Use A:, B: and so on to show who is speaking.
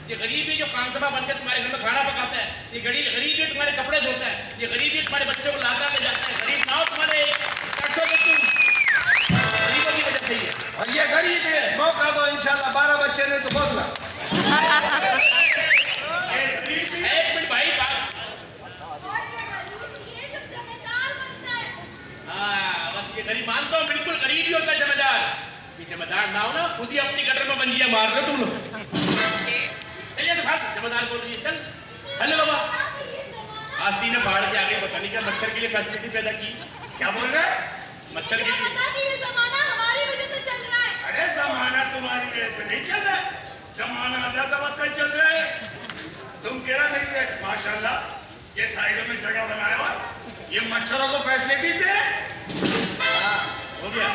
A: ये गरीब ही जो खानसमा बनकर तुम्हारे घर में खाना पकाता है, ये गरीब ही तुम्हारे कपड़े धोता है, ये गरीब ही तुम्हारे बच्चों को लाता ले जाता है। गरीब ना हो तुम्हारे तुम गरीबों की वजह से ही है।
B: और ये गरीब है, मौका दो इंशाल्लाह 12 बच्चे ने तो बोला।
A: एक मिनट भाई बात। हाँ बस ये गरीब मानता हूँ, बिल्कुल गरीब ही होता है जमींदार। ये जमींदार ना हो ना खुद ही अपनी गटर में बंजिया मार दो तुम लोग। चलिए तो भाग, जमींदार बोल रही है चल। हेलो बाबा, आस्तीन ने फाड़ के आगे पता नहीं क्या मच्छर के लिए फैसिलिटी पैदा की। क्या बोल रहे हैं? मच्छर के लिए।
C: ये जमाना हमारी वजह से चल रहा है।
D: अरे जमाना तुम्हारी वजह से नहीं चल रहा है, जमाना ज्यादा वक्त चल रहा है। तुम कह रहा नहीं रहे माशाल्लाह ये साइडों में जगह बनाया हुआ, ये मच्छरों को फैसिलिटीज दे रहे।
A: हो गया।